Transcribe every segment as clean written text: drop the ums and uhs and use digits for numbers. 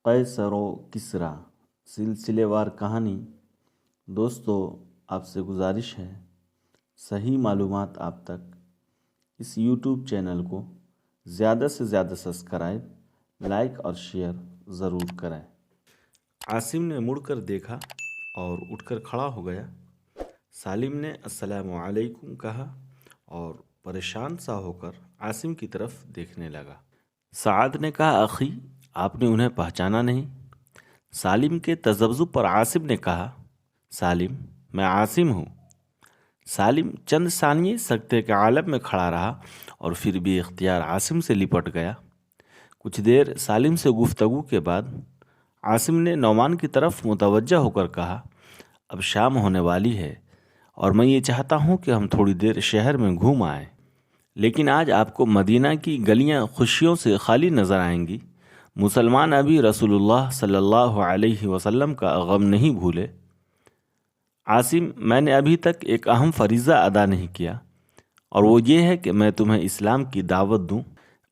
قیصر و کسریٰ سلسلے وار کہانی۔ دوستو، آپ سے گزارش ہے صحیح معلومات آپ تک اس یوٹیوب چینل کو زیادہ سے زیادہ سبسکرائب، لائک اور شیئر ضرور کریں۔ عاصم نے مڑ کر دیکھا اور اٹھ کر کھڑا ہو گیا۔ سالم نے السلام علیکم کہا اور پریشان سا ہو کر عاصم کی طرف دیکھنے لگا۔ سعد نے کہا، اخی، آپ نے انہیں پہچانا نہیں؟ سالم کے تذبذب پر عاصم نے کہا، سالم، میں عاصم ہوں۔ سالم چند ثانیے سکتے کے عالم میں کھڑا رہا اور پھر بھی اختیار عاصم سے لپٹ گیا۔ کچھ دیر سالم سے گفتگو کے بعد عاصم نے نعمان کی طرف متوجہ ہو کر کہا، اب شام ہونے والی ہے اور میں یہ چاہتا ہوں کہ ہم تھوڑی دیر شہر میں گھوم آئیں، لیکن آج آپ کو مدینہ کی گلیاں خوشیوں سے خالی نظر آئیں گی۔ مسلمان ابھی رسول اللہ صلی اللہ علیہ وسلم کا غم نہیں بھولے۔ عاصم، میں نے ابھی تک ایک اہم فریضہ ادا نہیں کیا، اور وہ یہ ہے کہ میں تمہیں اسلام کی دعوت دوں۔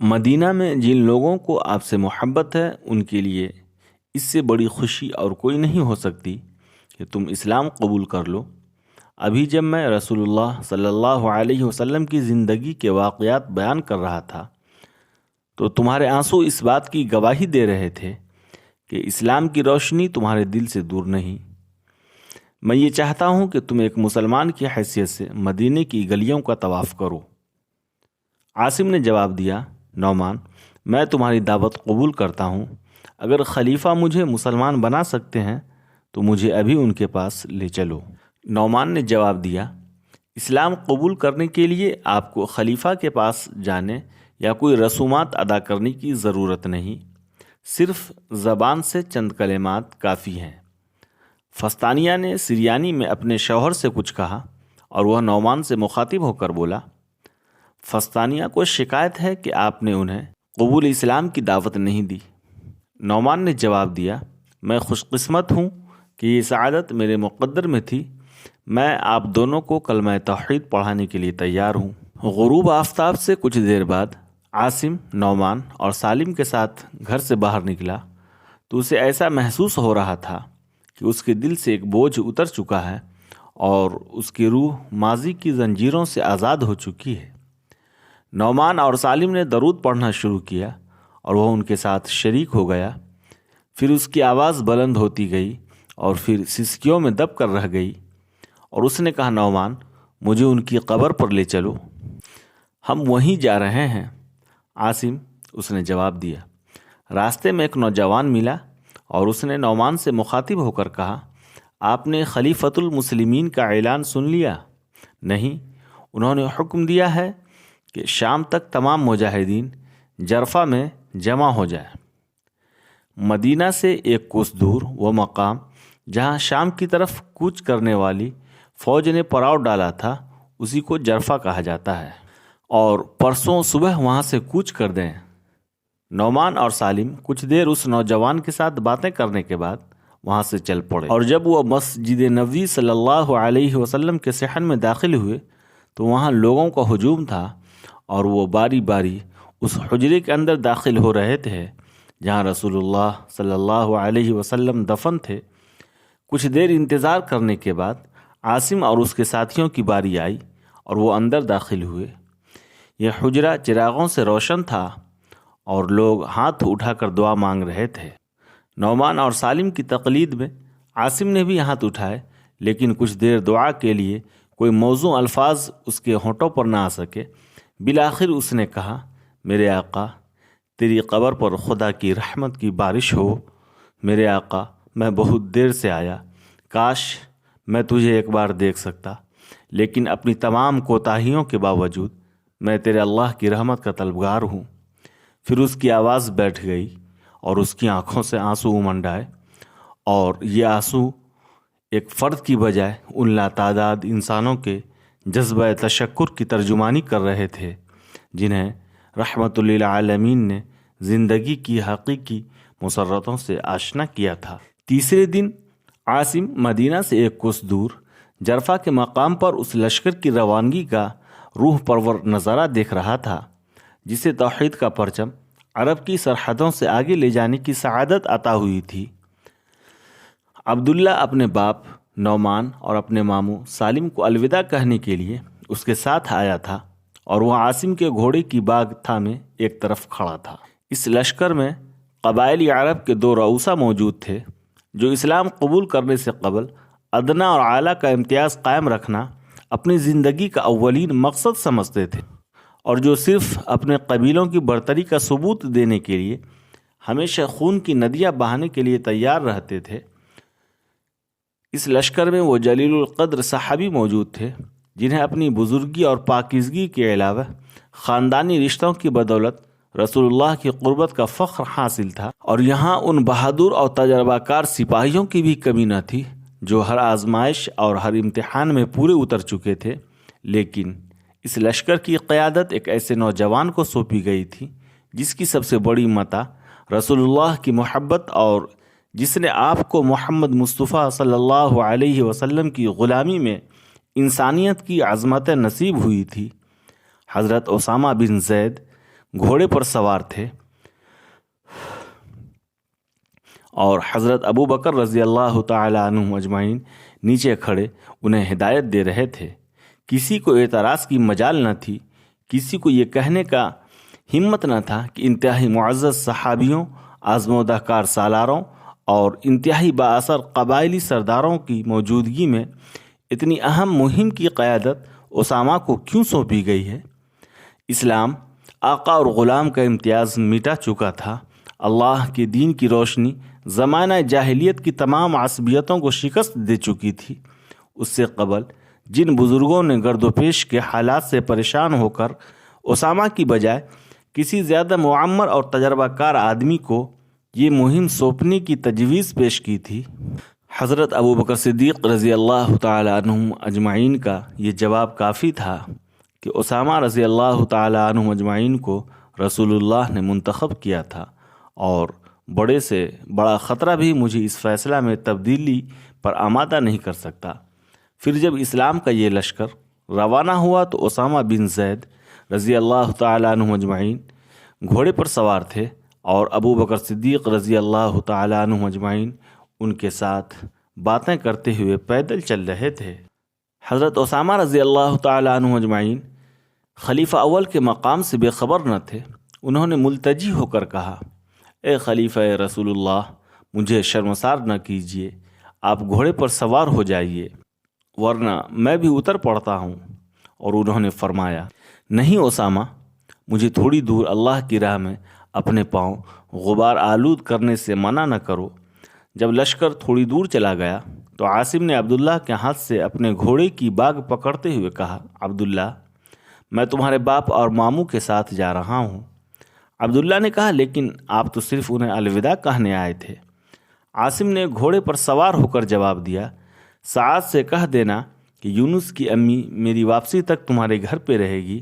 مدینہ میں جن لوگوں کو آپ سے محبت ہے ان کے لیے اس سے بڑی خوشی اور کوئی نہیں ہو سکتی کہ تم اسلام قبول کر لو۔ ابھی جب میں رسول اللہ صلی اللہ علیہ وسلم کی زندگی کے واقعات بیان کر رہا تھا تو تمہارے آنسو اس بات کی گواہی دے رہے تھے کہ اسلام کی روشنی تمہارے دل سے دور نہیں۔ میں یہ چاہتا ہوں کہ تم ایک مسلمان کی حیثیت سے مدینے کی گلیوں کا طواف کرو۔ عاصم نے جواب دیا، نعمان، میں تمہاری دعوت قبول کرتا ہوں۔ اگر خلیفہ مجھے مسلمان بنا سکتے ہیں تو مجھے ابھی ان کے پاس لے چلو۔ نعمان نے جواب دیا، اسلام قبول کرنے کے لیے آپ کو خلیفہ کے پاس جانے یا کوئی رسومات ادا کرنے کی ضرورت نہیں، صرف زبان سے چند کلمات کافی ہیں۔ فستانیہ نے سریانی میں اپنے شوہر سے کچھ کہا اور وہ نعمان سے مخاطب ہو کر بولا، فستانیہ کو شکایت ہے کہ آپ نے انہیں قبول اسلام کی دعوت نہیں دی۔ نعمان نے جواب دیا، میں خوش قسمت ہوں کہ یہ سعادت میرے مقدر میں تھی۔ میں آپ دونوں کو کلمہ توحید پڑھانے کے لیے تیار ہوں۔ غروب آفتاب سے کچھ دیر بعد عاصم، نعمان اور سالم کے ساتھ گھر سے باہر نکلا تو اسے ایسا محسوس ہو رہا تھا کہ اس کے دل سے ایک بوجھ اتر چکا ہے اور اس کی روح ماضی کی زنجیروں سے آزاد ہو چکی ہے۔ نعمان اور سالم نے درود پڑھنا شروع کیا اور وہ ان کے ساتھ شریک ہو گیا۔ پھر اس کی آواز بلند ہوتی گئی اور پھر سسکیوں میں دب کر رہ گئی اور اس نے کہا، نعمان، مجھے ان کی قبر پر لے چلو، ہم وہیں جا رہے ہیں۔ عاصم، اس نے جواب دیا۔ راستے میں ایک نوجوان ملا اور اس نے نعمان سے مخاطب ہو کر کہا، آپ نے خلیفۃ المسلمین کا اعلان سن لیا؟ نہیں، انہوں نے حکم دیا ہے کہ شام تک تمام مجاہدین جرفہ میں جمع ہو جائیں۔ مدینہ سے ایک کوس دور وہ مقام جہاں شام کی طرف کوچ کرنے والی فوج نے پڑاؤ ڈالا تھا اسی کو جرفہ کہا جاتا ہے، اور پرسوں صبح وہاں سے کوچ کر دیں۔ نعمان اور سالم کچھ دیر اس نوجوان کے ساتھ باتیں کرنے کے بعد وہاں سے چل پڑے، اور جب وہ مسجد نبوی صلی اللہ علیہ وسلم کے صحن میں داخل ہوئے تو وہاں لوگوں کا ہجوم تھا اور وہ باری باری اس حجرے کے اندر داخل ہو رہے تھے جہاں رسول اللہ صلی اللہ علیہ وسلم دفن تھے۔ کچھ دیر انتظار کرنے کے بعد عاصم اور اس کے ساتھیوں کی باری آئی اور وہ اندر داخل ہوئے۔ یہ حجرہ چراغوں سے روشن تھا اور لوگ ہاتھ اٹھا کر دعا مانگ رہے تھے۔ نعمان اور سالم کی تقلید میں عاصم نے بھی ہاتھ اٹھائے، لیکن کچھ دیر دعا کے لیے کوئی موزوں الفاظ اس کے ہونٹوں پر نہ آ سکے۔ بالآخر اس نے کہا، میرے آقا، تیری قبر پر خدا کی رحمت کی بارش ہو۔ میرے آقا، میں بہت دیر سے آیا، کاش میں تجھے ایک بار دیکھ سکتا، لیکن اپنی تمام کوتاہیوں کے باوجود میں تیرے اللہ کی رحمت کا طلبگار ہوں۔ پھر اس کی آواز بیٹھ گئی اور اس کی آنکھوں سے آنسو امنڈ آئے، اور یہ آنسو ایک فرد کی بجائے ان لاتعداد انسانوں کے جذبہ تشکر کی ترجمانی کر رہے تھے جنہیں رحمت للعالمین نے زندگی کی حقیقی مسرتوں سے آشنا کیا تھا۔ تیسرے دن عاصم مدینہ سے ایک کوس دور جرفہ کے مقام پر اس لشکر کی روانگی کا روح پرور نظارہ دیکھ رہا تھا جسے توحید کا پرچم عرب کی سرحدوں سے آگے لے جانے کی سعادت عطا ہوئی تھی۔ عبداللہ اپنے باپ نعمان اور اپنے ماموں سالم کو الوداع کہنے کے لیے اس کے ساتھ آیا تھا، اور وہ عاصم کے گھوڑے کی باگ تھامے ایک طرف کھڑا تھا۔ اس لشکر میں قبائلی عرب کے 2 رؤسا موجود تھے، جو اسلام قبول کرنے سے قبل ادنا اور اعلیٰ کا امتیاز قائم رکھنا اپنی زندگی کا اولین مقصد سمجھتے تھے، اور جو صرف اپنے قبیلوں کی برتری کا ثبوت دینے کے لیے ہمیشہ خون کی ندیاں بہانے کے لیے تیار رہتے تھے۔ اس لشکر میں وہ جلیل القدر صحابی موجود تھے جنہیں اپنی بزرگی اور پاکیزگی کے علاوہ خاندانی رشتوں کی بدولت رسول اللہ کی قربت کا فخر حاصل تھا، اور یہاں ان بہادر اور تجربہ کار سپاہیوں کی بھی کمی نہ تھی جو ہر آزمائش اور ہر امتحان میں پورے اتر چکے تھے۔ لیکن اس لشکر کی قیادت ایک ایسے نوجوان کو سونپی گئی تھی جس کی سب سے بڑی متاع رسول اللہ کی محبت اور جس نے آپ کو محمد مصطفیٰ صلی اللہ علیہ وسلم کی غلامی میں انسانیت کی عظمت نصیب ہوئی تھی۔ حضرت اسامہ بن زید گھوڑے پر سوار تھے، اور حضرت ابو بکر رضی اللہ تعالی عنہ اجمعین نیچے کھڑے انہیں ہدایت دے رہے تھے۔ کسی کو اعتراض کی مجال نہ تھی، کسی کو یہ کہنے کا ہمت نہ تھا کہ انتہائی معزز صحابیوں، آزمودہ کار سالاروں اور انتہائی بااثر قبائلی سرداروں کی موجودگی میں اتنی اہم مہم کی قیادت اسامہ کو کیوں سونپی گئی ہے۔ اسلام آقا اور غلام کا امتیاز مٹا چکا تھا۔ اللہ کے دین کی روشنی زمانہ جاہلیت کی تمام عصبیتوں کو شکست دے چکی تھی۔ اس سے قبل جن بزرگوں نے گرد و پیش کے حالات سے پریشان ہو کر اسامہ کی بجائے کسی زیادہ معمر اور تجربہ کار آدمی کو یہ مہم سونپنے کی تجویز پیش کی تھی، حضرت ابو بکر صدیق رضی اللہ تعالی عنہم اجمعین کا یہ جواب کافی تھا کہ اسامہ رضی اللہ تعالی عنہم اجمعین کو رسول اللہ نے منتخب کیا تھا، اور بڑے سے بڑا خطرہ بھی مجھے اس فیصلہ میں تبدیلی پر آمادہ نہیں کر سکتا۔ پھر جب اسلام کا یہ لشکر روانہ ہوا تو اسامہ بن زید رضی اللہ تعالی عنہ اجمعین گھوڑے پر سوار تھے، اور ابو بکر صدیق رضی اللہ تعالی عنہ اجمعین ان کے ساتھ باتیں کرتے ہوئے پیدل چل رہے تھے۔ حضرت اسامہ رضی اللہ تعالی عنہ اجمعین خلیفہ اول کے مقام سے بے خبر نہ تھے۔ انہوں نے ملتجی ہو کر کہا، اے خلیفہ رسول اللہ، مجھے شرمسار نہ کیجیے، آپ گھوڑے پر سوار ہو جائیے، ورنہ میں بھی اتر پڑتا ہوں۔ اور انہوں نے فرمایا، نہیں اسامہ، مجھے تھوڑی دور اللہ کی راہ میں اپنے پاؤں غبار آلود کرنے سے منع نہ کرو۔ جب لشکر تھوڑی دور چلا گیا تو عاصم نے عبداللہ کے ہاتھ سے اپنے گھوڑے کی باگ پکڑتے ہوئے کہا، عبداللہ، میں تمہارے باپ اور ماموں کے ساتھ جا رہا ہوں۔ عبداللہ نے کہا، لیکن آپ تو صرف انہیں الوداع کہنے آئے تھے۔ عاصم نے گھوڑے پر سوار ہو کر جواب دیا، سعد سے کہہ دینا کہ یونس کی امی میری واپسی تک تمہارے گھر پہ رہے گی۔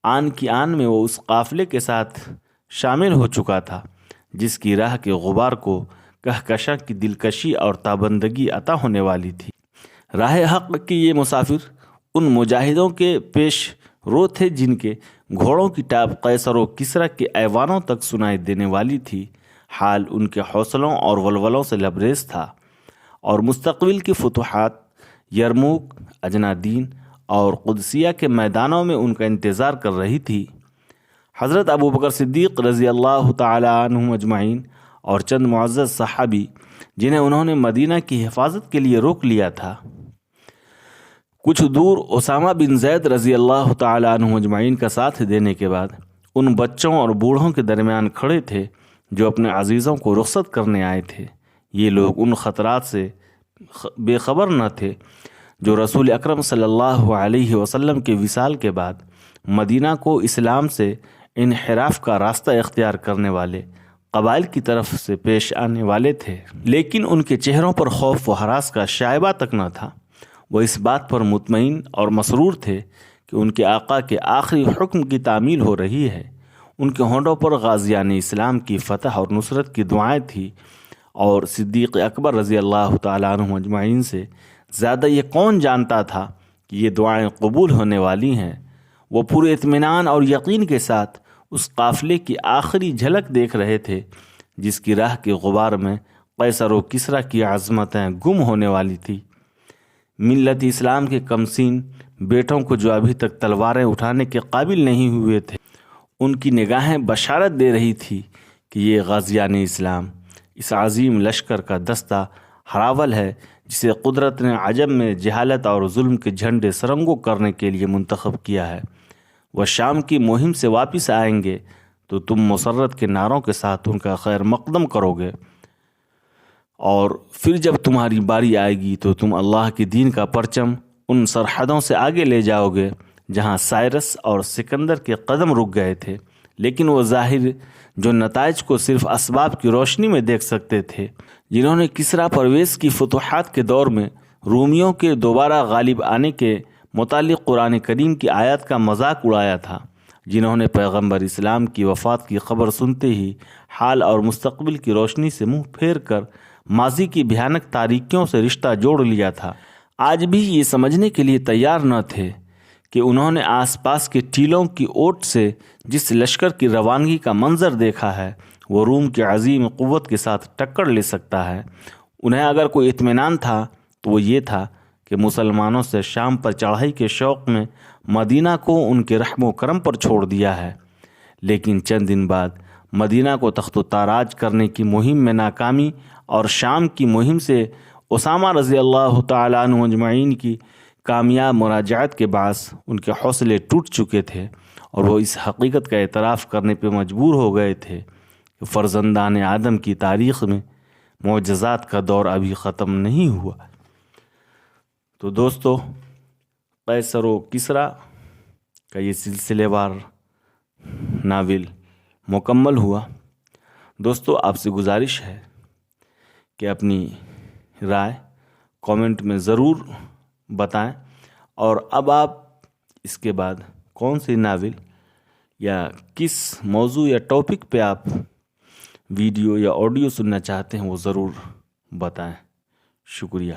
آن کی آن میں وہ اس قافلے کے ساتھ شامل ہو چکا تھا جس کی راہ کے غبار کو کہکشاں کی دلکشی اور تابندگی عطا ہونے والی تھی۔ راہ حق کی یہ مسافر ان مجاہدوں کے پیش رو تھے جن کے گھوڑوں کی ٹاپ قیصر و کسریٰ کے ایوانوں تک سنائی دینے والی تھی۔ حال ان کے حوصلوں اور ولولوں سے لبریز تھا، اور مستقبل کی فتوحات یرموک، اجنادین اور قدسیہ کے میدانوں میں ان کا انتظار کر رہی تھی۔ حضرت ابو بکر صدیق رضی اللہ تعالی عنہم اجمعین اور چند معزز صحابی جنہیں انہوں نے مدینہ کی حفاظت کے لیے روک لیا تھا، کچھ دور اسامہ بن زید رضی اللہ تعالی عنہ اجمعین کا ساتھ دینے کے بعد ان بچوں اور بوڑھوں کے درمیان کھڑے تھے جو اپنے عزیزوں کو رخصت کرنے آئے تھے۔ یہ لوگ ان خطرات سے بے خبر نہ تھے جو رسول اکرم صلی اللہ علیہ وسلم کے وصال کے بعد مدینہ کو اسلام سے انحراف کا راستہ اختیار کرنے والے قبائل کی طرف سے پیش آنے والے تھے، لیکن ان کے چہروں پر خوف و ہراس کا شائبہ تک نہ تھا۔ وہ اس بات پر مطمئن اور مسرور تھے کہ ان کے آقا کے آخری حکم کی تعمیل ہو رہی ہے۔ ان کے ہونٹوں پر غازیان اسلام کی فتح اور نصرت کی دعائیں تھیں، اور صدیق اکبر رضی اللہ تعالیٰ عنہ اجمعین سے زیادہ یہ کون جانتا تھا کہ یہ دعائیں قبول ہونے والی ہیں۔ وہ پورے اطمینان اور یقین کے ساتھ اس قافلے کی آخری جھلک دیکھ رہے تھے جس کی راہ کے غبار میں قیصر و کسریٰ کی عظمتیں گم ہونے والی تھی۔ ملت اسلام کے کمسین بیٹوں کو جو ابھی تک تلواریں اٹھانے کے قابل نہیں ہوئے تھے، ان کی نگاہیں بشارت دے رہی تھی کہ یہ غازیان اسلام، اس عظیم لشکر کا دستہ ہراول ہے جسے قدرت نے عجم میں جہالت اور ظلم کے جھنڈے سرنگوں کرنے کے لیے منتخب کیا ہے۔ وہ شام کی مہم سے واپس آئیں گے تو تم مسرت کے نعروں کے ساتھ ان کا خیر مقدم کرو گے، اور پھر جب تمہاری باری آئے گی تو تم اللہ کے دین کا پرچم ان سرحدوں سے آگے لے جاؤ گے جہاں سائرس اور سکندر کے قدم رک گئے تھے، لیکن وہ ظاہر جو نتائج کو صرف اسباب کی روشنی میں دیکھ سکتے تھے، جنہوں نے کسریٰ پرویز کی فتوحات کے دور میں رومیوں کے دوبارہ غالب آنے کے متعلق قرآن کریم کی آیات کا مذاق اڑایا تھا، جنہوں نے پیغمبر اسلام کی وفات کی خبر سنتے ہی حال اور مستقبل کی روشنی سے منہ پھیر کر ماضی کی بھیانک تاریکیوں سے رشتہ جوڑ لیا تھا، آج بھی یہ سمجھنے کے لیے تیار نہ تھے کہ انہوں نے آس پاس کے ٹیلوں کی اوٹ سے جس لشکر کی روانگی کا منظر دیکھا ہے وہ روم کی عظیم قوت کے ساتھ ٹکر لے سکتا ہے۔ انہیں اگر کوئی اطمینان تھا تو وہ یہ تھا کہ مسلمانوں سے شام پر چڑھائی کے شوق میں مدینہ کو ان کے رحم و کرم پر چھوڑ دیا ہے، لیکن چند دن بعد مدینہ کو تخت و تاراج کرنے کی مہم میں ناکامی اور شام کی مہم سے اسامہ رضی اللہ تعالیٰ عنہ اجمعین کی کامیاب مراجعت کے باعث ان کے حوصلے ٹوٹ چکے تھے، اور وہ اس حقیقت کا اعتراف کرنے پہ مجبور ہو گئے تھے کہ فرزندان آدم کی تاریخ میں معجزات کا دور ابھی ختم نہیں ہوا۔ تو دوستو، قیصر و کسریٰ کا یہ سلسلے وار ناول مکمل ہوا۔ دوستو، آپ سے گزارش ہے کہ اپنی رائے کامنٹ میں ضرور بتائیں، اور اب آپ اس کے بعد کون سی ناول یا کس موضوع یا ٹاپک پہ آپ ویڈیو یا آڈیو سننا چاہتے ہیں وہ ضرور بتائیں۔ شکریہ۔